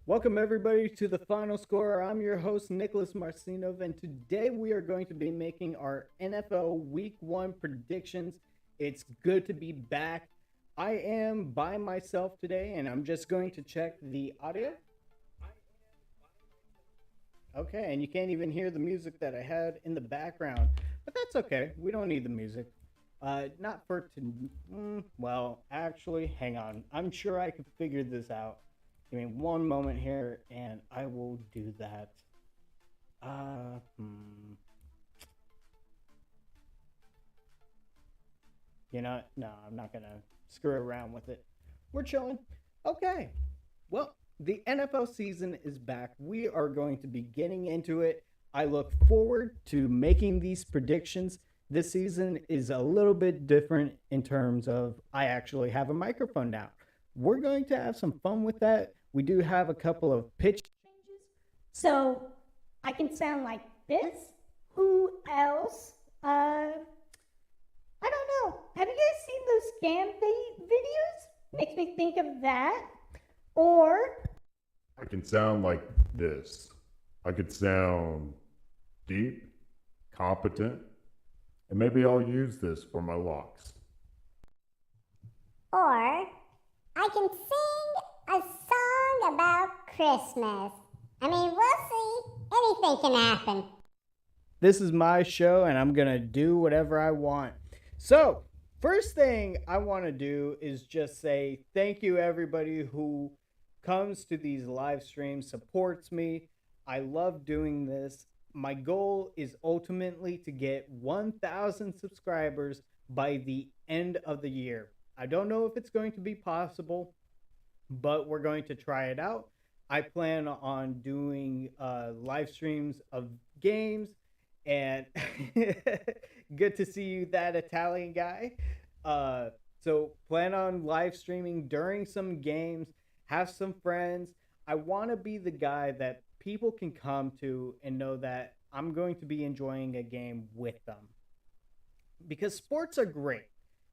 Welcome, everybody, to the final score. I'm your host, Nicholas Marcinov, and today we are going to be making our NFL Week 1 predictions. It's good to be back. I am by myself today, and I'm just going to check the audio. Okay, and you can't even hear the music that I had in the background, but that's okay. We don't need the music. Not for well, actually, hang on. I'm sure I could figure this out. Give me one moment here, and I will do that. Uh, hmm. No, I'm not gonna screw around with it. We're chilling. Okay. Well, the NFL season is back. We are going to be getting into it. I look forward to making these predictions. This season is a little bit different in terms of I actually have a microphone now. We're going to have some fun with that. We do have a couple of pitch changes. So I can sound like this. Who else? I don't know. Have you guys seen those scam videos? Makes me think of that. Or I can sound like this. I could sound deep, competent, and maybe I'll use this for my locks. Or I can sing a song about Christmas. I mean, we'll see. Anything can happen. This is my show, and I'm going to do whatever I want. So, first thing I want to do is just say thank you, everybody who comes to these live streams, supports me. I love doing this. My goal is ultimately to get 1,000 subscribers by the end of the year. I don't know if it's going to be possible, but we're going to try it out. I plan on doing live streams of games, and good to see you, that Italian guy. So plan on live streaming during some games, have some friends. I want to be the guy that people can come to and know that I'm going to be enjoying a game with them. Because sports are great.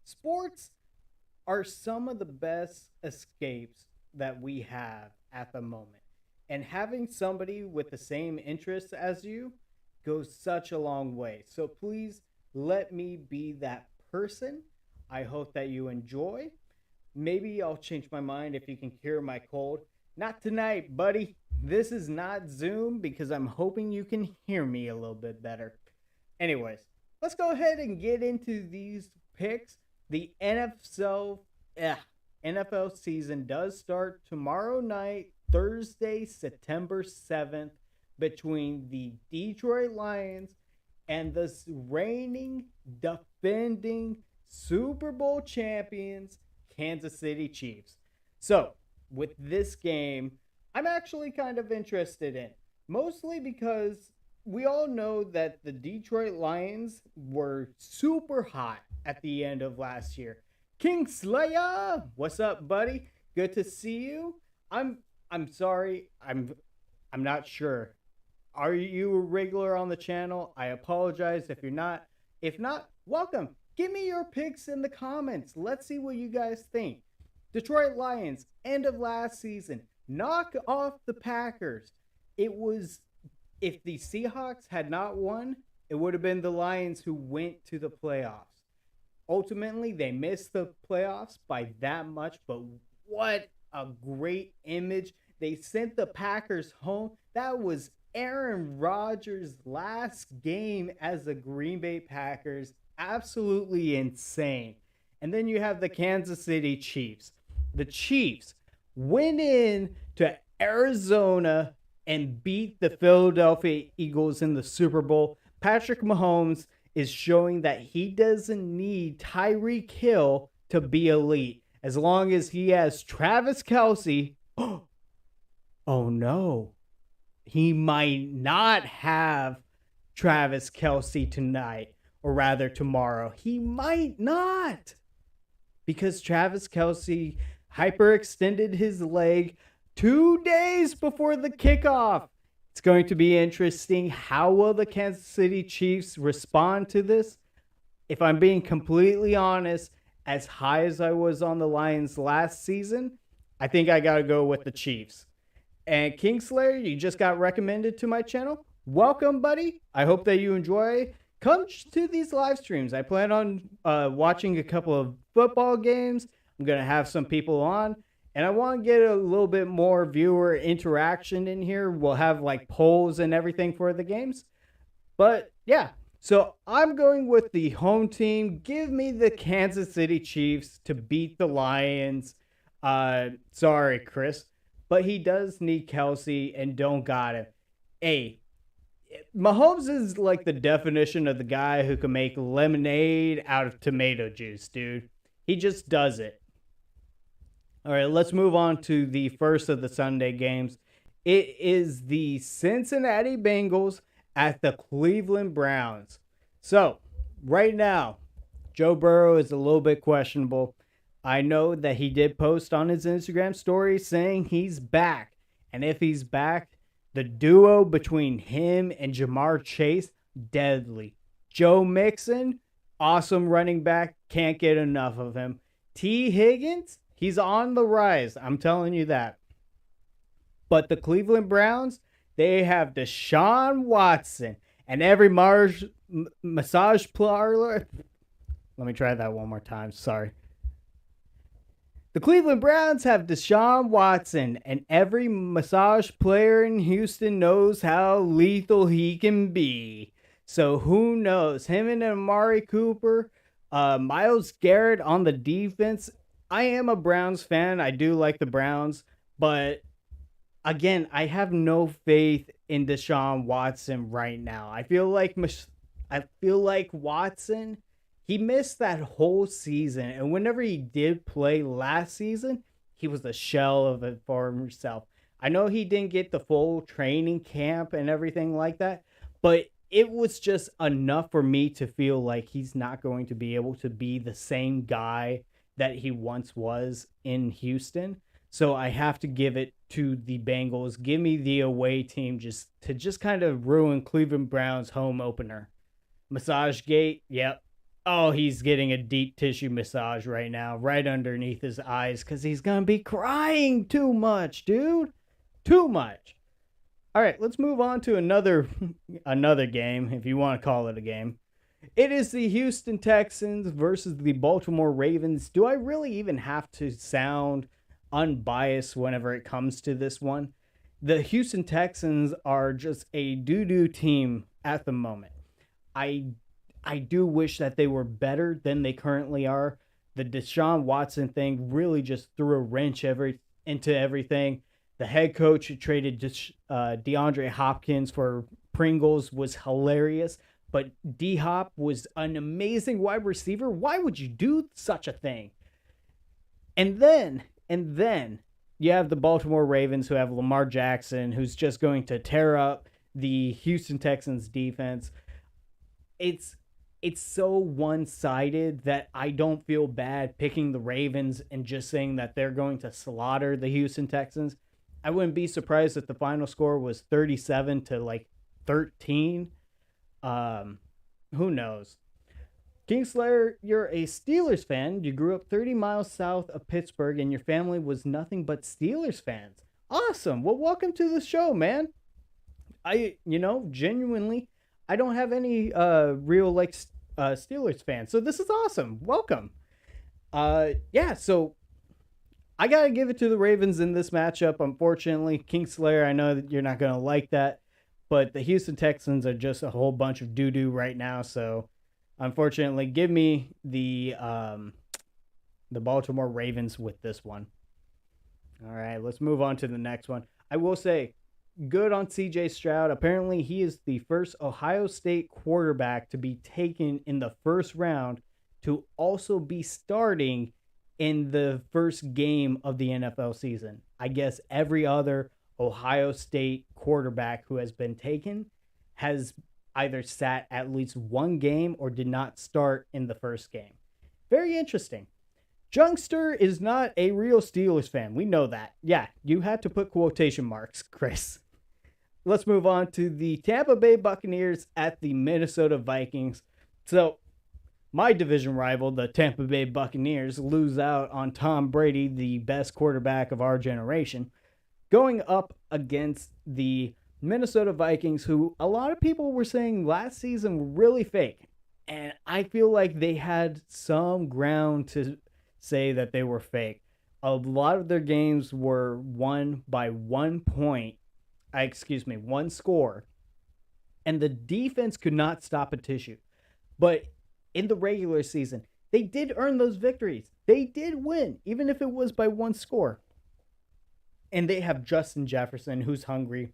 Sports are some of the best escapes that we have at the moment. And having somebody with the same interests as you goes such a long way. So please let me be that person. I hope that you enjoy. Maybe I'll change my mind if you can cure my cold. Not tonight, buddy. This is not Zoom because I'm hoping you can hear me a little bit better. Anyways, let's go ahead and get into these picks. The NFL season does start tomorrow night, Thursday, September 7th, between the Detroit Lions and the reigning, defending Super Bowl champions, Kansas City Chiefs. So, with this game, I'm actually kind of interested in, mostly because we all know that the Detroit Lions were super hot at the end of last year. King Slayer, what's up, buddy? Good to see you. I'm sorry. I'm not sure. Are you a regular on the channel? I apologize if you're not. If not, welcome. Give me your picks in the comments. Let's see what you guys think. Detroit Lions, end of last season, knock off the Packers. It was, if the Seahawks had not won, it would have been the Lions who went to the playoffs. Ultimately, they missed the playoffs by that much, but what a great image. They sent the Packers home. That was Aaron Rodgers' last game as the Green Bay Packers. Absolutely insane. And then you have the Kansas City Chiefs. The Chiefs went in to Arizona and beat the Philadelphia Eagles in the Super Bowl. Patrick Mahomes is showing that he doesn't need Tyreek Hill to be elite. As long as he has Travis Kelce, oh no, he might not have Travis Kelce tonight, or rather tomorrow. He might not, because Travis Kelce hyperextended his leg 2 days before the kickoff. It's going to be interesting. How will the Kansas City Chiefs respond to this? If I'm being completely honest, as high as I was on the Lions last season, I think I got to go with the Chiefs. And Kingslayer, you just got recommended to my channel. Welcome, buddy. I hope that you enjoy. Come to these live streams. I plan on watching a couple of football games. I'm going to have some people on. And I want to get a little bit more viewer interaction in here. We'll have like polls and everything for the games. But yeah, so I'm going with the home team. Give me the Kansas City Chiefs to beat the Lions. Sorry, Chris. But he does need Kelsey and don't got him. Hey, Mahomes is like the definition of the guy who can make lemonade out of tomato juice, dude. He just does it. All right, let's move on to the first of the Sunday games. It is the Cincinnati Bengals at the Cleveland Browns. So, right now, Joe Burrow is a little bit questionable. I know that he did post on his Instagram story saying he's back. And if he's back, the duo between him and Jamar Chase, deadly. Joe Mixon, awesome running back. Can't get enough of him. T. Higgins, he's on the rise. I'm telling you that. But the Cleveland Browns, they have Deshaun Watson. And every massage parlor. Let me try that one more time. Sorry. The Cleveland Browns have Deshaun Watson, and every massage player in Houston knows how lethal he can be. So who knows? Him and Amari Cooper, Myles Garrett on the defense. I am a Browns fan. I do like the Browns, but again, I have no faith in Deshaun Watson right now. I feel like Watson, he missed that whole season, and whenever he did play last season, he was a shell of it for himself. I know he didn't get the full training camp and everything like that, but it was just enough for me to feel like he's not going to be able to be the same guy that he once was in Houston. So I have to give it to the Bengals. Give me the away team just to kind of ruin Cleveland Browns' home opener. Massage Gate, yep. Oh, he's getting a deep tissue massage right now, right underneath his eyes, because he's going to be crying too much, dude. Too much. All right, let's move on to another game, if you want to call it a game. It is the Houston Texans versus the Baltimore Ravens. Do I really even have to sound unbiased whenever it comes to this one? The Houston Texans are just a doo-doo team at the moment. I do wish that they were better than they currently are. The Deshaun Watson thing really just threw a wrench into everything. The head coach who traded DeAndre Hopkins for Pringles was hilarious. But D-Hop was an amazing wide receiver. Why would you do such a thing? And then you have the Baltimore Ravens who have Lamar Jackson, who's just going to tear up the Houston Texans defense. It's so one-sided that I don't feel bad picking the Ravens and just saying that they're going to slaughter the Houston Texans. I wouldn't be surprised if the final score was 37 to like 13. Who knows? Kingslayer, you're a Steelers fan. You grew up 30 miles south of Pittsburgh and your family was nothing but Steelers fans. Awesome. Well, welcome to the show, man. Genuinely, I don't have any real Steelers fans. So this is awesome. Welcome. So I got to give it to the Ravens in this matchup. Unfortunately, Kingslayer, I know that you're not going to like that, but the Houston Texans are just a whole bunch of doo-doo right now. So unfortunately, give me the Baltimore Ravens with this one. All right, let's move on to the next one. I will say, good on CJ Stroud. Apparently, he is the first Ohio State quarterback to be taken in the first round to also be starting in the first game of the NFL season. I guess every other Ohio State quarterback who has been taken has either sat at least one game or did not start in the first game. Very interesting. Jungster is not a real Steelers fan. We know that. Yeah, you had to put quotation marks, Chris. Let's move on to the Tampa Bay Buccaneers at the Minnesota Vikings. So, my division rival, the Tampa Bay Buccaneers, lose out on Tom Brady, the best quarterback of our generation. going up against the Minnesota Vikings, who a lot of people were saying last season were really fake. And I feel like they had some ground to say that they were fake. A lot of their games were won by 1 point, one score. And the defense could not stop a tissue. But in the regular season, they did earn those victories. They did win, even if it was by 1 score. And they have Justin Jefferson, who's hungry.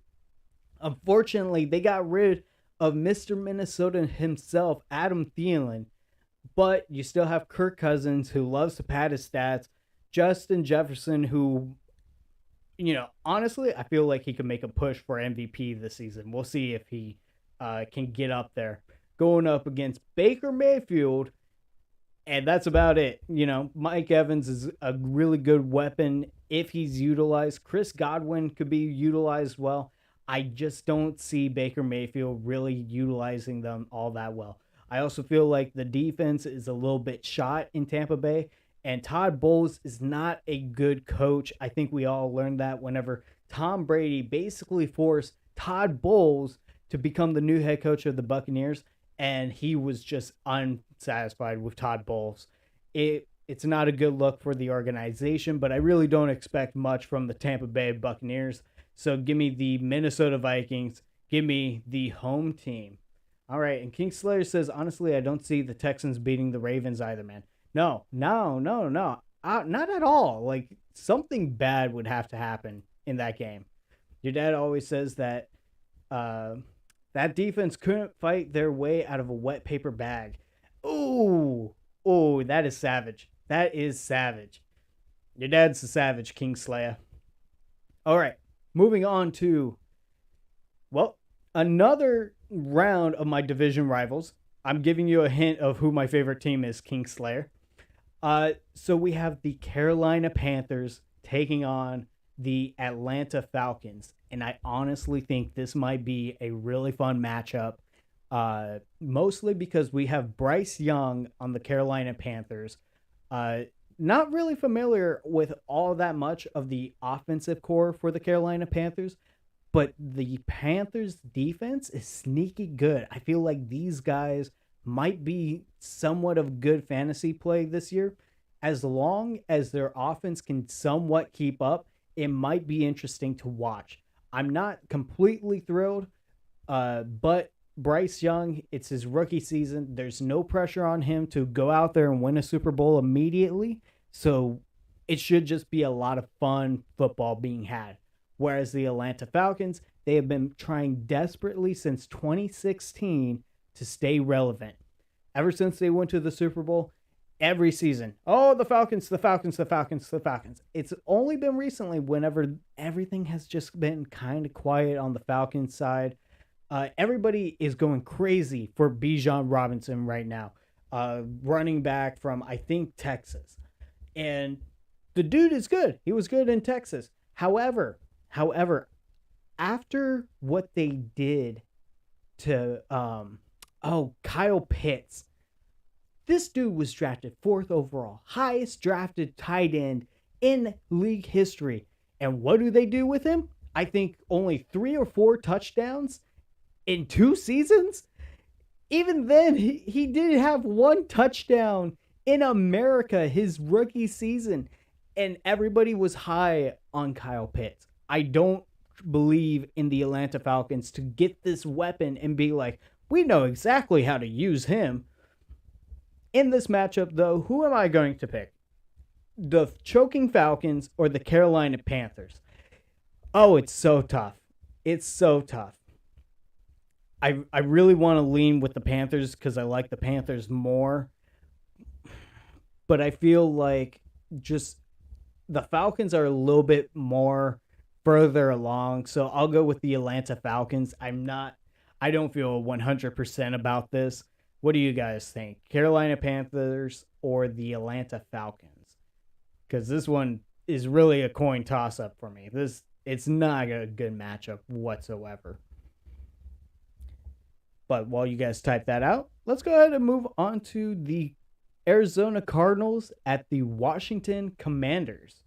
Unfortunately, they got rid of Mr. Minnesota himself, Adam Thielen. But you still have Kirk Cousins, who loves to pad his stats. Justin Jefferson, who, honestly, I feel like he could make a push for MVP this season. We'll see if he can get up there. Going up against Baker Mayfield, and that's about it. Mike Evans is a really good weapon if he's utilized. Chris Godwin could be utilized well. I just don't see Baker Mayfield really utilizing them all that well. I also feel like the defense is a little bit shot in Tampa Bay, and Todd Bowles is not a good coach. I think we all learned that whenever Tom Brady basically forced Todd Bowles to become the new head coach of the Buccaneers, and he was just unsatisfied with Todd Bowles. It's not a good look for the organization, but I really don't expect much from the Tampa Bay Buccaneers. So give me the Minnesota Vikings. Give me the home team. All right, and King Slayer says, honestly, I don't see the Texans beating the Ravens either, man. No. Not at all. Like, something bad would have to happen in that game. Your dad always says that that defense couldn't fight their way out of a wet paper bag. Ooh, that is savage. That is savage. Your dad's a savage, King Slayer. All right, moving on to, another round of my division rivals. I'm giving you a hint of who my favorite team is, King Slayer. So we have the Carolina Panthers taking on the Atlanta Falcons. And I honestly think this might be a really fun matchup. Mostly because we have Bryce Young on the Carolina Panthers. Not really familiar with all that much of the offensive core for the Carolina Panthers, but the Panthers defense is sneaky good. I feel like these guys might be somewhat of good fantasy play this year. As long as their offense can somewhat keep up, it might be interesting to watch. I'm not completely thrilled, but Bryce Young, it's his rookie season. There's no pressure on him to go out there and win a Super Bowl immediately. So it should just be a lot of fun football being had. Whereas the Atlanta Falcons, they have been trying desperately since 2016 to stay relevant. Ever since they went to the Super Bowl, every season, the Falcons. It's only been recently whenever everything has just been kind of quiet on the Falcons side. Everybody is going crazy for Bijan Robinson right now, running back from, I think, Texas. And the dude is good. He was good in Texas. However, after what they did to Kyle Pitts, this dude was drafted 4th overall, highest drafted tight end in league history. And what do they do with him? I think only 3 or 4 touchdowns in 2 seasons. Even then, he did have 1 touchdown in America his rookie season. And everybody was high on Kyle Pitts. I don't believe in the Atlanta Falcons to get this weapon and be like, we know exactly how to use him. In this matchup, though, who am I going to pick? The choking Falcons or the Carolina Panthers? Oh, it's so tough. It's so tough. I really want to lean with the Panthers because I like the Panthers more. But I feel like just the Falcons are a little bit more further along. So I'll go with the Atlanta Falcons. I don't feel 100% about this. What do you guys think? Carolina Panthers or the Atlanta Falcons? Because this one is really a coin toss-up for me. It's not a good matchup whatsoever. But while you guys type that out, let's go ahead and move on to the Arizona Cardinals at the Washington Commanders.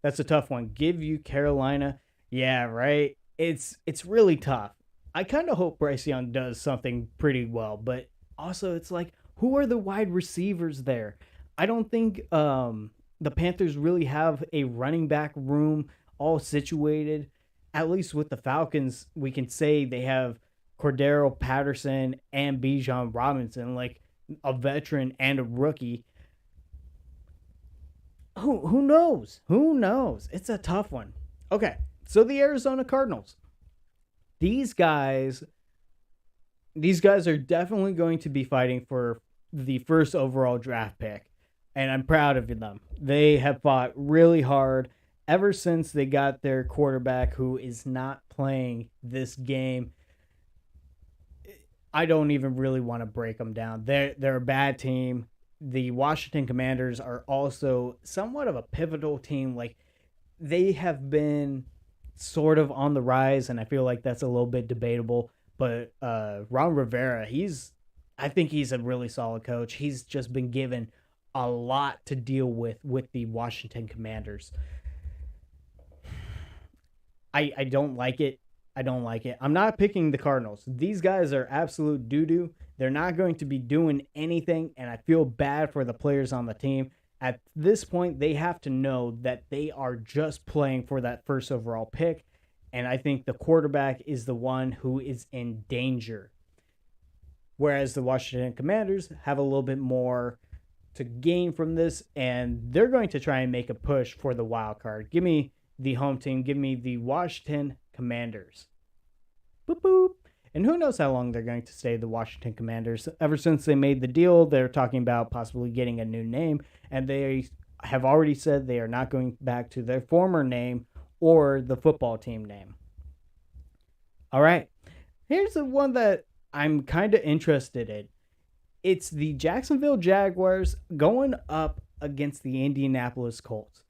That's a tough one. Give you Carolina. Yeah, right. It's really tough. I kind of hope Bryce Young does something pretty well, but also it's like, who are the wide receivers there? I don't think the Panthers really have a running back room all situated. At least with the Falcons, we can say they have Cordero Patterson and Bijan Robinson, like a veteran and a rookie. Who knows? Who knows? It's a tough one. Okay, so the Arizona Cardinals. These guys these guys are definitely going to be fighting for the first overall draft pick. And I'm proud of them. They have fought really hard ever since they got their quarterback who is not playing this game. I don't even really want to break them down. They're a bad team. The Washington Commanders are also somewhat of a pivotal team. Like, they have been sort of on the rise, and I feel like that's a little bit debatable. But Ron Rivera, I think he's a really solid coach. He's just been given a lot to deal with the Washington Commanders. I don't like it. I don't like it. I'm not picking the Cardinals. These guys are absolute doo-doo. They're not going to be doing anything, and I feel bad for the players on the team. At this point, they have to know that they are just playing for that first overall pick, and I think the quarterback is the one who is in danger. Whereas the Washington Commanders have a little bit more to gain from this, and they're going to try and make a push for the wild card. Give me the home team. Give me the Washington Commanders. Boop, boop. And who knows how long they're going to stay the Washington Commanders. Ever since they made the deal, they're talking about possibly getting a new name, and they have already said they are not going back to their former name or the football team name. All right. Here's the one that I'm kind of interested in. It's the Jacksonville Jaguars going up against the Indianapolis Colts.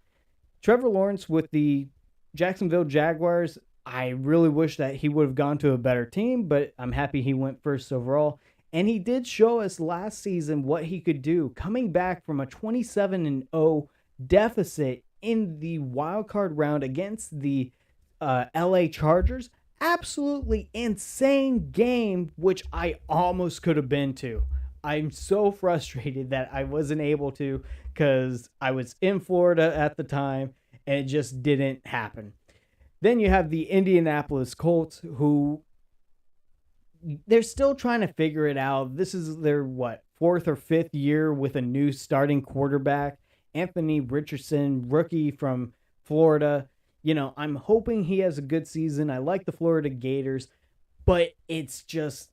Trevor Lawrence with the Jacksonville Jaguars, I really wish that he would have gone to a better team, but I'm happy he went first overall. And he did show us last season what he could do, coming back from a 27-0 deficit in the wild card round against the LA Chargers. Absolutely insane game, which I almost could have been to. I'm so frustrated that I wasn't able to because I was in Florida at the time and it just didn't happen. Then you have the Indianapolis Colts, who they're still trying to figure it out. This is their, fourth or fifth year with a new starting quarterback, Anthony Richardson, rookie from Florida. You know, I'm hoping he has a good season. I like the Florida Gators, but it's just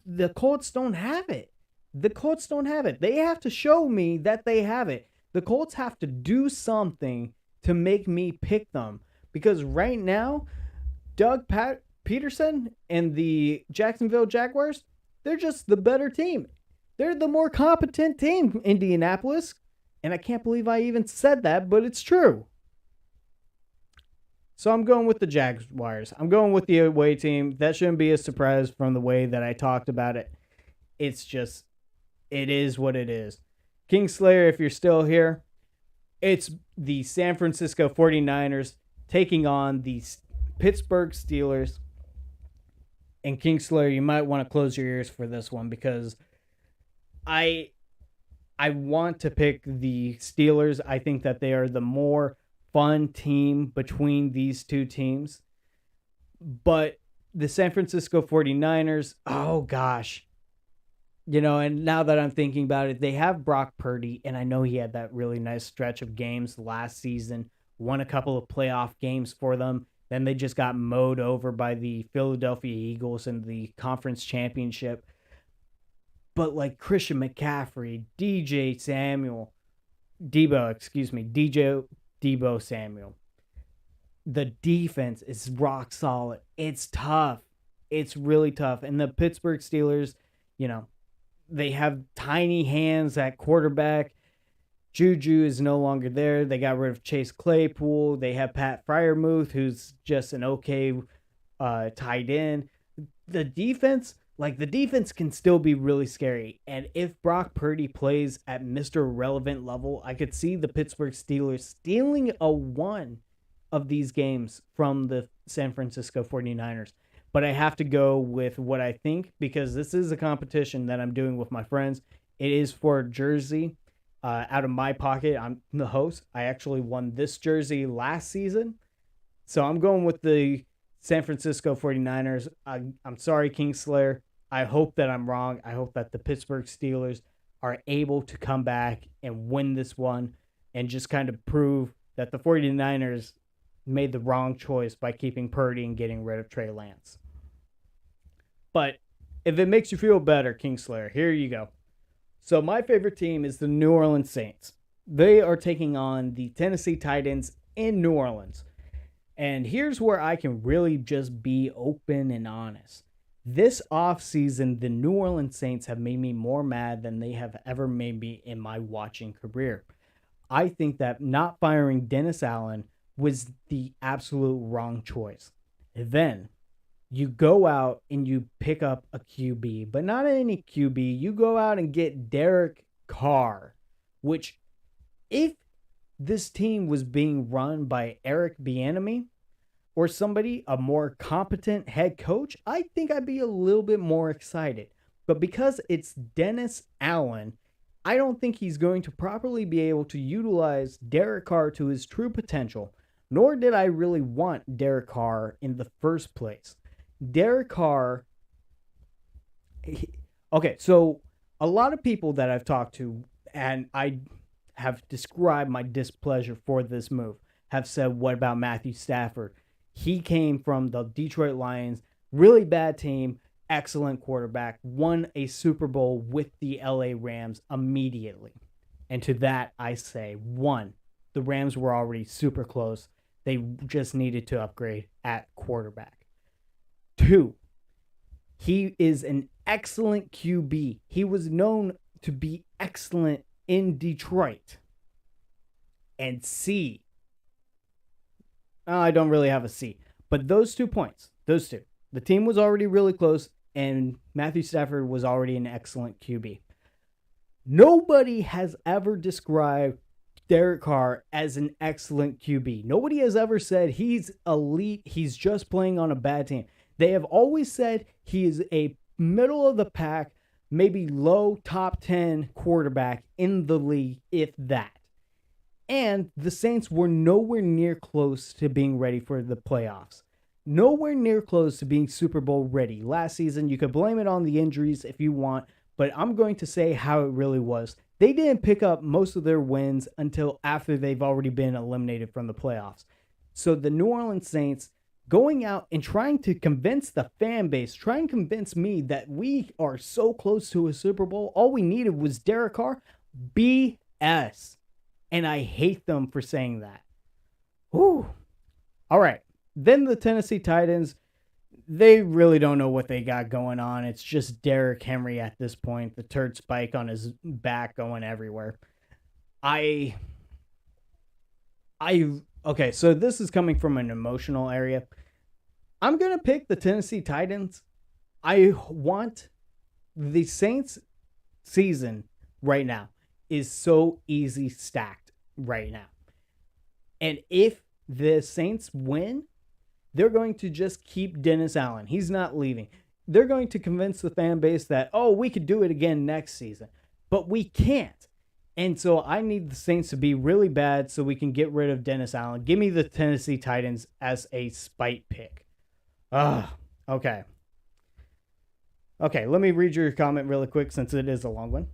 the Colts don't have it. The Colts don't have it. They have to show me that they have it. The Colts have to do something to make me pick them, because right now, Doug Peterson and the Jacksonville Jaguars, they're just the better team. They're the more competent team, Indianapolis. And I can't believe I even said that, but it's true. So I'm going with the Jaguars. I'm going with the away team. That shouldn't be a surprise from the way that I talked about it. It's just, it is what it is. Kingslayer, if you're still here, it's the San Francisco 49ers taking on the Pittsburgh Steelers. And Kingslayer, you might want to close your ears for this one, because I want to pick the Steelers. I think that they are the more fun team between these two teams. But the San Francisco 49ers, oh gosh. You know, and now that I'm thinking about it, they have Brock Purdy, and I know he had that really nice stretch of games last season, won a couple of playoff games for them. Then they just got mowed over by the Philadelphia Eagles in the conference championship. But like Christian McCaffrey, DJ Debo Samuel. The defense is rock solid. It's tough. It's really tough. And the Pittsburgh Steelers, you know, they have tiny hands at quarterback. Juju is no longer there. They got rid of Chase Claypool. They have Pat Freiermuth, who's just an okay tight end. The defense can still be really scary. And if Brock Purdy plays at Mr. Relevant level, I could see the Pittsburgh Steelers stealing a of these games from the San Francisco 49ers, but I have to go with what I think because this is a competition that I'm doing with my friends. It is for a jersey out of my pocket. I'm the host. I actually won this jersey last season. So I'm going with the San Francisco 49ers. I'm sorry, Kingslayer. I hope that I'm wrong. I hope that the Pittsburgh Steelers are able to come back and win this one and just kind of prove that the 49ers made the wrong choice by keeping Purdy and getting rid of Trey Lance. But if it makes you feel better, Kingslayer, here you go. So my favorite team is the New Orleans Saints. They are taking on the Tennessee Titans in New Orleans. And here's where I can really just be open and honest. This offseason, the New Orleans Saints have made me more mad than they have ever made me in my watching career. I think that not firing Dennis Allen was the absolute wrong choice. Then you go out and you pick up a QB, but not any QB. You go out and get Derek Carr, which if this team was being run by Eric Bieniemy or somebody, a more competent head coach, I think I'd be a little bit more excited. But because it's Dennis Allen, I don't think he's going to properly be able to utilize Derek Carr to his true potential, nor did I really want Derek Carr in the first place. Derek Carr, okay, so a lot of people that I've talked to, and I have described my displeasure for this move, have said, what about Matthew Stafford? He came from the Detroit Lions, really bad team, excellent quarterback, won a Super Bowl with the LA Rams immediately. And to that, I say, one, the Rams were already super close. They just needed to upgrade at quarterback. Two, he is an excellent QB. He was known to be excellent in Detroit. And C, I don't really have a C, but those 2 points, those two, the team was already really close and Matthew Stafford was already an excellent QB. Nobody has ever described Derek Carr as an excellent QB. Nobody has ever said he's elite, he's just playing on a bad team. They have always said he is a middle of the pack, maybe low top 10 quarterback in the league, if that. And the Saints were nowhere near close to being ready for the playoffs. Nowhere near close to being Super Bowl ready. Last season, you could blame it on the injuries if you want, but I'm going to say how it really was. They didn't pick up most of their wins until after they've already been eliminated from the playoffs. So the New Orleans Saints going out and trying to convince the fan base, trying to convince me that we are so close to a Super Bowl, all we needed was Derek Carr, BS. And I hate them for saying that. Whew. All right. Then the Tennessee Titans, they really don't know what they got going on. It's just Derrick Henry at this point, the turd spike on his back going everywhere. Okay, so this is coming from an emotional area. I'm going to pick the Tennessee Titans. I want the Saints season right now is so easy stacked right now. And if the Saints win, they're going to just keep Dennis Allen. He's not leaving. They're going to convince the fan base that, oh, we could do it again next season. But we can't. And so I need the Saints to be really bad so we can get rid of Dennis Allen. Give me the Tennessee Titans as a spite pick. Okay. Okay, let me read your comment really quick since it is a long one.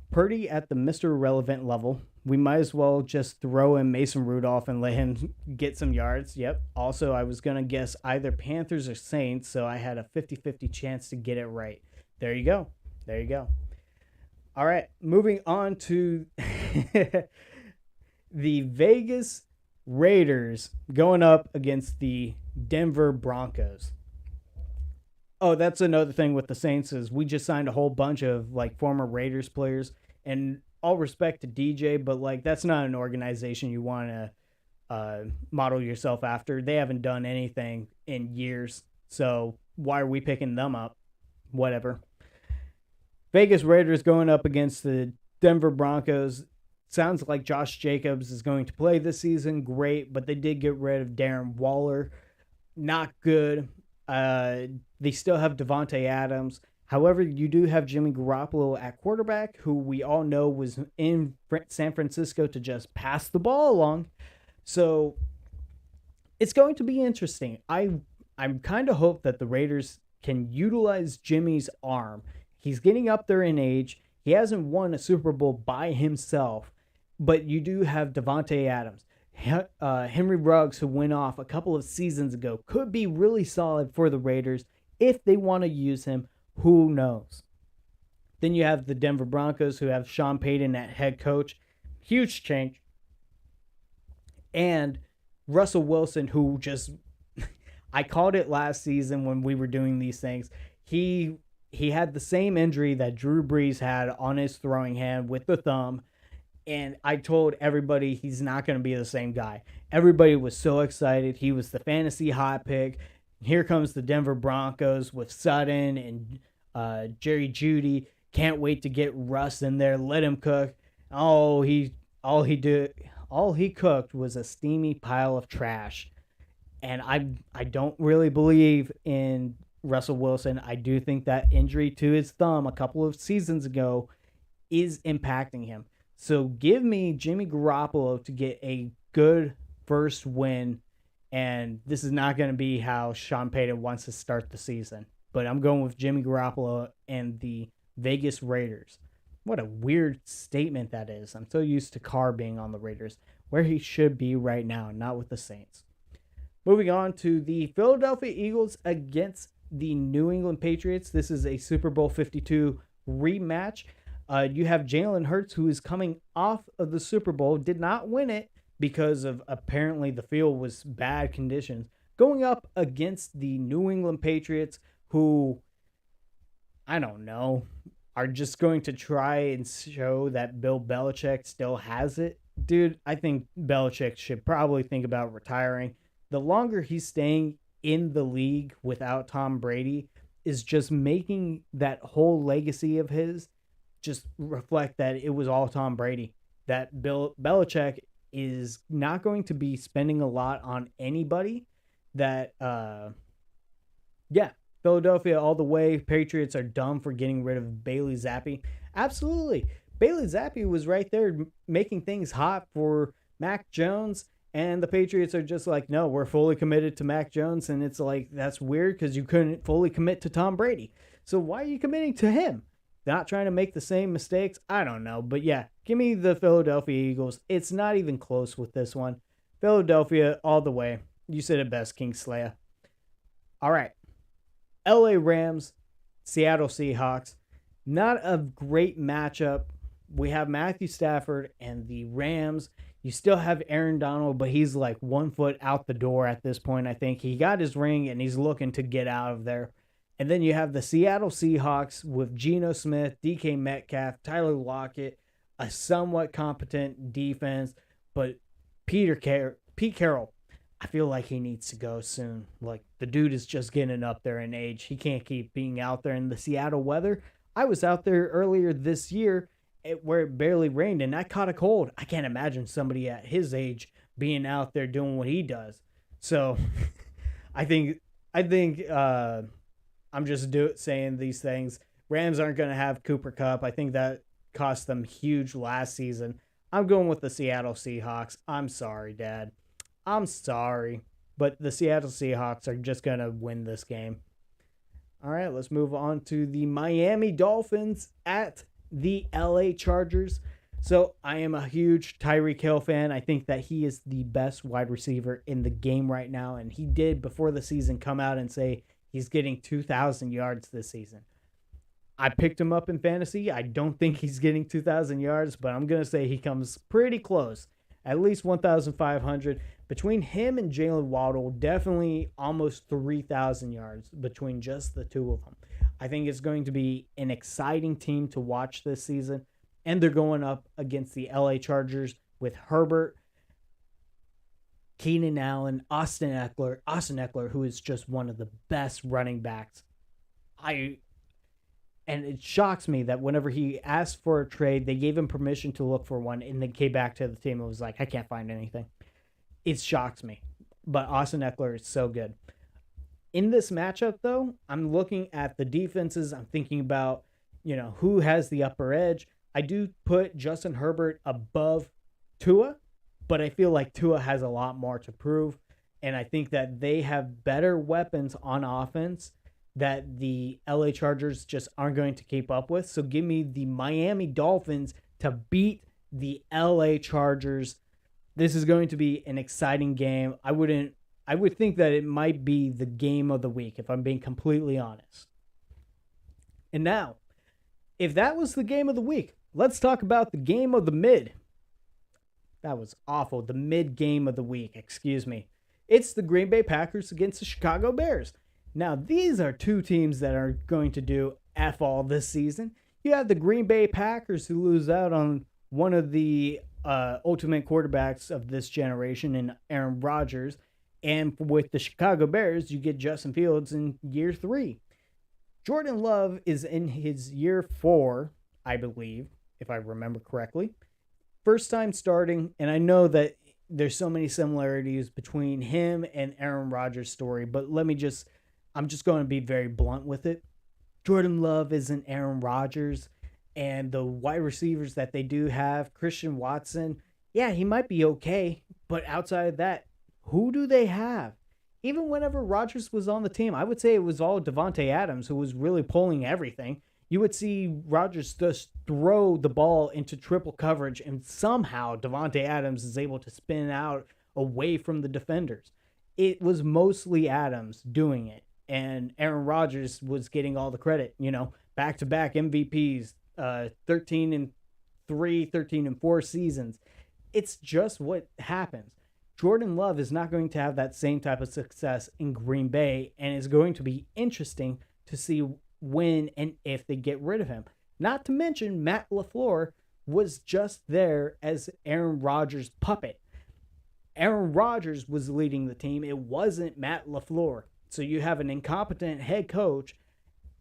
Purdy at the Mr. Relevant level. We might as well just throw in Mason Rudolph and let him get some yards. Yep. Also, I was going to guess either Panthers or Saints, so I had a 50-50 chance to get it right. There you go. There you go. All right, moving on to the Vegas Raiders going up against the Denver Broncos. Oh, that's another thing with the Saints is we just signed a whole bunch of like former Raiders players, and all respect to DJ, but like that's not an organization you want to model yourself after. They haven't done anything in years, so why are we picking them up? Whatever. Vegas Raiders going up against the Denver Broncos. sounds like Josh Jacobs is going to play this season. Great, but they did get rid of Darren Waller. Not good. They still have Devontae Adams. However, you do have Jimmy Garoppolo at quarterback, who we all know was in San Francisco to just pass the ball along. So it's going to be interesting. I'm kind of hope that the Raiders can utilize Jimmy's arm. He's getting up there in age. He hasn't won a Super Bowl by himself, but you do have Devontae Adams. Henry Ruggs, who went off a couple of seasons ago, could be really solid for the Raiders if they want to use him. Who knows? Then you have the Denver Broncos, who have Sean Payton at head coach. Huge change. And Russell Wilson, who just... I called it last season when we were doing these things. He had the same injury that Drew Brees had on his throwing hand with the thumb. And I told everybody he's not going to be the same guy. Everybody was so excited. He was the fantasy hot pick. Here comes the Denver Broncos with Sutton and Jerry Jeudy. Can't wait to get Russ in there. Let him cook. All he cooked was a steamy pile of trash. And I don't really believe in Russell Wilson. I do think that injury to his thumb a couple of seasons ago is impacting him. So give me Jimmy Garoppolo to get a good first win. And this is not going to be how Sean Payton wants to start the season. But I'm going with Jimmy Garoppolo and the Vegas Raiders. What a weird statement that is. I'm so used to Carr being on the Raiders, where he should be right now, not with the Saints. Moving on to the Philadelphia Eagles against the New England Patriots. This is a Super Bowl 52 rematch. You have Jalen Hurts, who is coming off of the Super Bowl, did not win it because of apparently the field was bad conditions, going up against the New England Patriots, who, I don't know, are just going to try and show that Bill Belichick still has it. Dude, I think Belichick should probably think about retiring. The longer he's staying in the league without Tom Brady is just making that whole legacy of his just reflect that it was all Tom Brady. That Bill Belichick is not going to be spending a lot on anybody. That, Philadelphia all the way. Patriots are dumb for getting rid of Bailey Zappi. Absolutely. Bailey Zappi was right there making things hot for Mac Jones. And the Patriots are just like, no, we're fully committed to Mac Jones. And it's like, that's weird because you couldn't fully commit to Tom Brady. So why are you committing to him? Not trying to make the same mistakes? I don't know. But yeah, give me the Philadelphia Eagles. It's not even close with this one. Philadelphia all the way. You said it best, Kingslayer. All right. LA Rams, Seattle Seahawks. Not a great matchup. We have Matthew Stafford and the Rams. You still have Aaron Donald, but he's like 1 foot out the door at this point, I think. He got his ring, and he's looking to get out of there. And then you have the Seattle Seahawks with Geno Smith, DK Metcalf, Tyler Lockett, a somewhat competent defense. But Pete Carroll, I feel like he needs to go soon. Like, the dude is just getting up there in age. He can't keep being out there in the Seattle weather. I was out there earlier this year where it barely rained, and I caught a cold. I can't imagine somebody at his age being out there doing what he does. So I think I'm just saying these things. Rams aren't going to have Cooper Kupp. I think that cost them huge last season. I'm going with the Seattle Seahawks. I'm sorry, Dad. I'm sorry. But the Seattle Seahawks are just going to win this game. All right, let's move on to the Miami Dolphins at the LA Chargers. So I am a huge Tyreek Hill fan. I think that he is the best wide receiver in the game right now. And he did, before the season, come out and say he's getting 2,000 yards this season. I picked him up in fantasy. I don't think he's getting 2,000 yards, but I'm going to say he comes pretty close. At least 1,500. Between him and Jalen Waddle, definitely almost 3,000 yards between just the two of them. I think it's going to be an exciting team to watch this season. And they're going up against the LA Chargers with Herbert, Keenan Allen, Austin Eckler, who is just one of the best running backs. And it shocks me that whenever he asked for a trade, they gave him permission to look for one and then came back to the team and was like, I can't find anything. It shocks me. But Austin Eckler is so good. In this matchup, though, I'm looking at the defenses. I'm thinking about, who has the upper edge. I do put Justin Herbert above Tua, but I feel like Tua has a lot more to prove. And I think that they have better weapons on offense that the LA Chargers just aren't going to keep up with. So give me the Miami Dolphins to beat the LA Chargers. This is going to be an exciting game. I would think that it might be the game of the week, if I'm being completely honest. And now, if that was the game of the week, let's talk about the game of the mid. That was awful. The mid game of the week, excuse me. It's the Green Bay Packers against the Chicago Bears. Now, these are two teams that are going to do F all this season. You have the Green Bay Packers who lose out on one of the ultimate quarterbacks of this generation in Aaron Rodgers. And with the Chicago Bears, you get Justin Fields in year 3. Jordan Love is in his year 4, I believe, if I remember correctly. First time starting, and I know that there's so many similarities between him and Aaron Rodgers' story, but I'm just going to be very blunt with it. Jordan Love isn't Aaron Rodgers, and the wide receivers that they do have, Christian Watson, yeah, he might be okay, but outside of that, who do they have? Even whenever Rodgers was on the team, I would say it was all Davante Adams who was really pulling everything. You would see Rodgers just throw the ball into triple coverage, and somehow Davante Adams is able to spin out away from the defenders. It was mostly Adams doing it, and Aaron Rodgers was getting all the credit. Back-to-back MVPs, 13-3, 13-4 seasons. It's just what happens. Jordan Love is not going to have that same type of success in Green Bay, and it's going to be interesting to see when and if they get rid of him. Not to mention, Matt LaFleur was just there as Aaron Rodgers' puppet. Aaron Rodgers was leading the team. It wasn't Matt LaFleur. So you have an incompetent head coach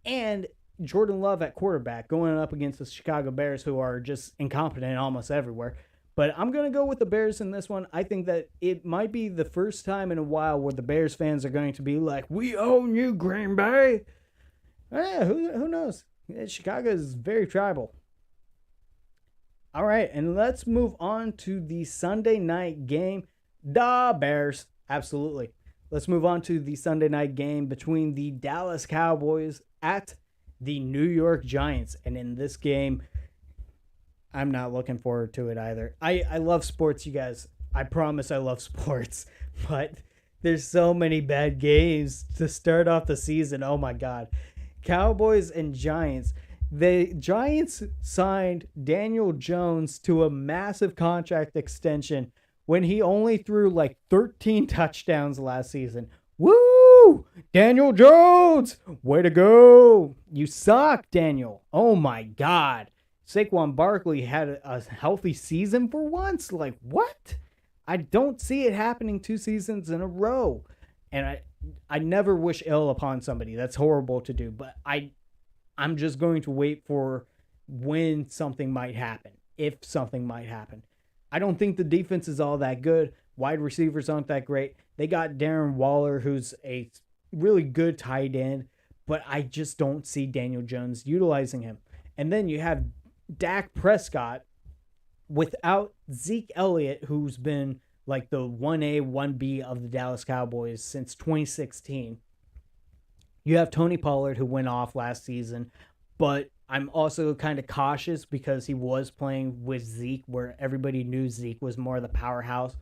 and Jordan Love at quarterback going up against the Chicago Bears, who are just incompetent almost everywhere. But I'm going to go with the Bears in this one. I think that it might be the first time in a while where the Bears fans are going to be like, we own you, Green Bay. Who knows? Chicago is very tribal. All right, and let's move on to the Sunday night game. The Bears, absolutely. Let's move on to the Sunday night game between the Dallas Cowboys at the New York Giants. And in this game, I'm not looking forward to it either. I love sports, you guys. I promise I love sports. But there's so many bad games to start off the season. Oh, my God. Cowboys and Giants. The Giants signed Daniel Jones to a massive contract extension when he only threw like 13 touchdowns last season. Woo! Daniel Jones! Way to go! You suck, Daniel. Oh, my God. Saquon Barkley had a healthy season for once. Like, what? I don't see it happening 2 seasons in a row. And I never wish ill upon somebody. That's horrible to do. But I'm just going to wait for when something might happen. If something might happen. I don't think the defense is all that good. Wide receivers aren't that great. They got Darren Waller, who's a really good tight end. But I just don't see Daniel Jones utilizing him. And then you have Dak Prescott without Zeke Elliott, who's been like the 1A, 1B of the Dallas Cowboys since 2016. You have Tony Pollard, who went off last season, but I'm also kind of cautious because he was playing with Zeke, where everybody knew Zeke was more of the powerhouse.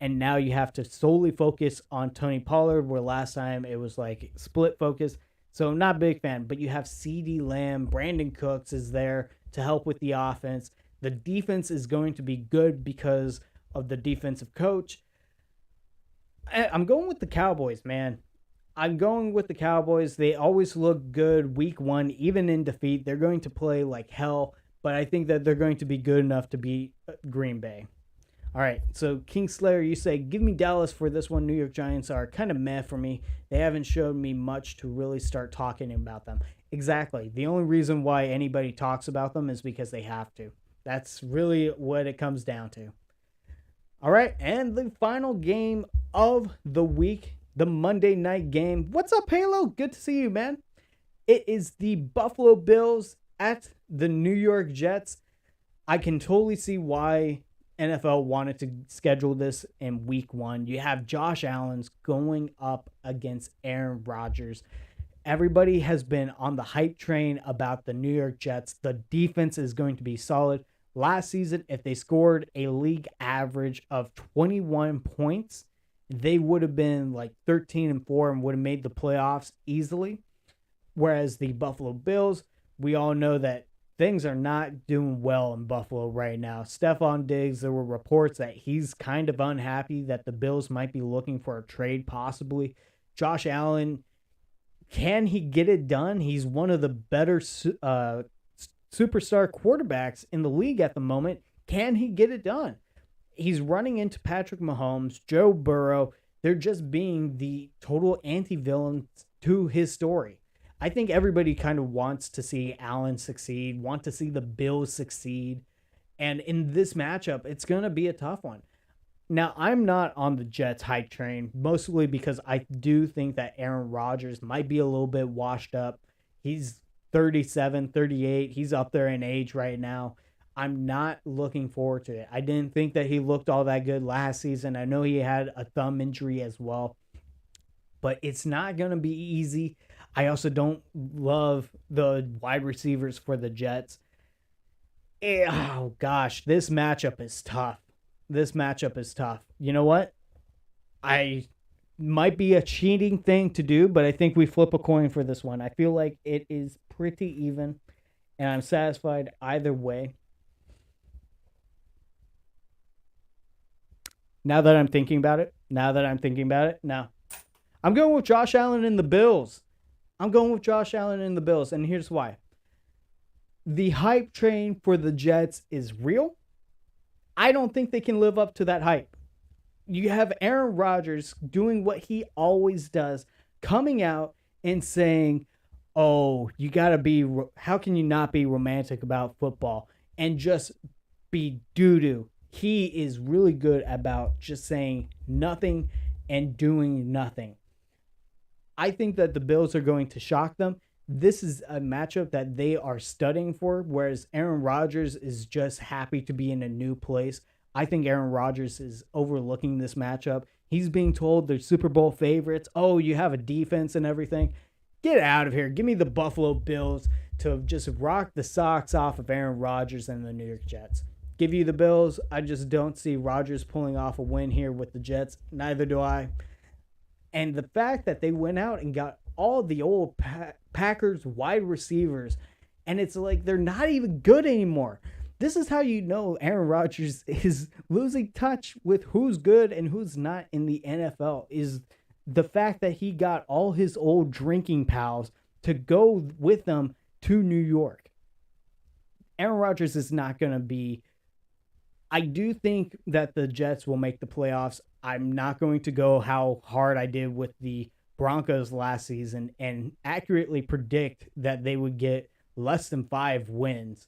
And now you have to solely focus on Tony Pollard, where last time it was like split focus. So I'm not a big fan, but you have CeeDee Lamb, Brandon Cooks is there to help with the offense. The defense is going to be good because of the defensive coach. I'm going with the Cowboys, man. I'm going with the Cowboys. They always look good week 1, even in defeat. They're going to play like hell, but I think that they're going to be good enough to beat Green Bay. All right, so Kingslayer, you say, give me Dallas for this one. New York Giants are kind of meh for me. They haven't showed me much to really start talking about them. Exactly. The only reason why anybody talks about them is because they have to. That's really what it comes down to. All right, and the final game of the week, the Monday night game. What's up, Halo? Good to see you, man. It is the Buffalo Bills at the New York Jets. I can totally see why NFL wanted to schedule this in week 1. You have Josh Allen's going up against Aaron Rodgers. Everybody has been on the hype train about the New York Jets. The defense is going to be solid. Last season, if they scored a league average of 21 points, they would have been like 13-4 and would have made the playoffs easily. Whereas the Buffalo Bills, we all know that things are not doing well in Buffalo right now. Stephon Diggs, there were reports that he's kind of unhappy that the Bills might be looking for a trade possibly. Josh Allen, can he get it done? He's one of the better superstar quarterbacks in the league at the moment. Can he get it done? He's running into Patrick Mahomes, Joe Burrow. They're just being the total anti-villains to his story. I think everybody kind of wants to see Allen succeed, want to see the Bills succeed. And in this matchup, it's going to be a tough one. Now, I'm not on the Jets hype train, mostly because I do think that Aaron Rodgers might be a little bit washed up. He's 37, 38. He's up there in age right now. I'm not looking forward to it. I didn't think that he looked all that good last season. I know he had a thumb injury as well, but it's not going to be easy. I also don't love the wide receivers for the Jets. Oh, gosh, this matchup is tough. You know what? I might be a cheating thing to do, but I think we flip a coin for this one. I feel like it is pretty even, and I'm satisfied either way. Now that I'm thinking about it, no. I'm going with Josh Allen and the Bills. And here's why. The hype train for the Jets is real. I don't think they can live up to that hype. You have Aaron Rodgers doing what he always does, coming out and saying, oh, how can you not be romantic about football and just be doo-doo? He is really good about just saying nothing and doing nothing. I think that the Bills are going to shock them. This is a matchup that they are studying for, whereas Aaron Rodgers is just happy to be in a new place. I think Aaron Rodgers is overlooking this matchup. He's being told they're Super Bowl favorites. Oh, you have a defense and everything. Get out of here. Give me the Buffalo Bills to just rock the socks off of Aaron Rodgers and the New York Jets. Give you the Bills. I just don't see Rodgers pulling off a win here with the Jets. Neither do I. And the fact that they went out and got all the old Packers wide receivers, and it's like they're not even good anymore. This is how you know Aaron Rodgers is losing touch with who's good and who's not in the NFL, is the fact that he got all his old drinking pals to go with them to New York. Aaron Rodgers is not going to be... I do think that the Jets will make the playoffs. I'm not going to go how hard I did with the Broncos last season and accurately predict that they would get less than 5 wins.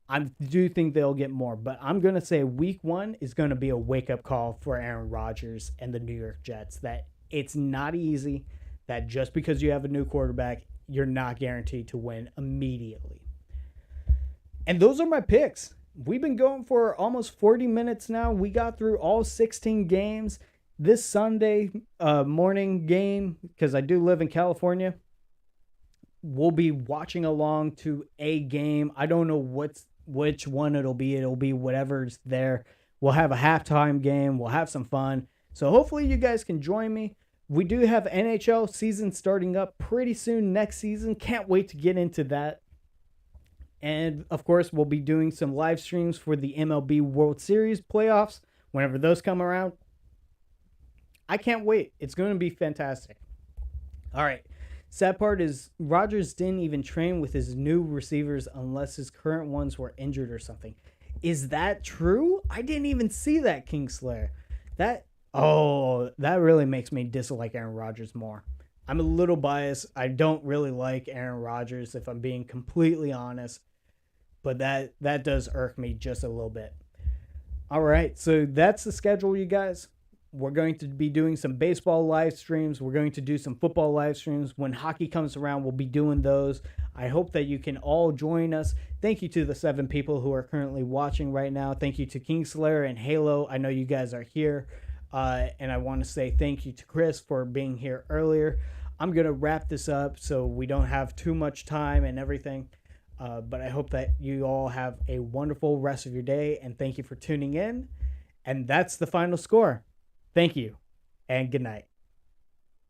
I do think they'll get more, but I'm going to say week 1 is going to be a wake-up call for Aaron Rodgers and the New York Jets, that it's not easy, that just because you have a new quarterback, you're not guaranteed to win immediately. And those are my picks. We've been going for almost 40 minutes now. We got through all 16 games. This Sunday morning game, because I do live in California, we'll be watching along to a game. I don't know which one it'll be. It'll be whatever's there. We'll have a halftime game. We'll have some fun. So hopefully you guys can join me. We do have NHL season starting up pretty soon next season. Can't wait to get into that. And, of course, we'll be doing some live streams for the MLB World Series playoffs whenever those come around. I can't wait. It's going to be fantastic. All right. Sad part is Rodgers didn't even train with his new receivers unless his current ones were injured or something. Is that true? I didn't even see that, Kingslayer. That really makes me dislike Aaron Rodgers more. I'm a little biased. I don't really like Aaron Rodgers, if I'm being completely honest. But that does irk me just a little bit. All right, so that's the schedule, you guys. We're going to be doing some baseball live streams. We're going to do some football live streams. When hockey comes around, we'll be doing those. I hope that you can all join us. Thank you to the 7 people who are currently watching right now. Thank you to Kingslayer and Halo. I know you guys are here. And I want to say thank you to Chris for being here earlier. I'm going to wrap this up so we don't have too much time and everything. But I hope that you all have a wonderful rest of your day. And thank you for tuning in. And that's the final score. Thank you and good night.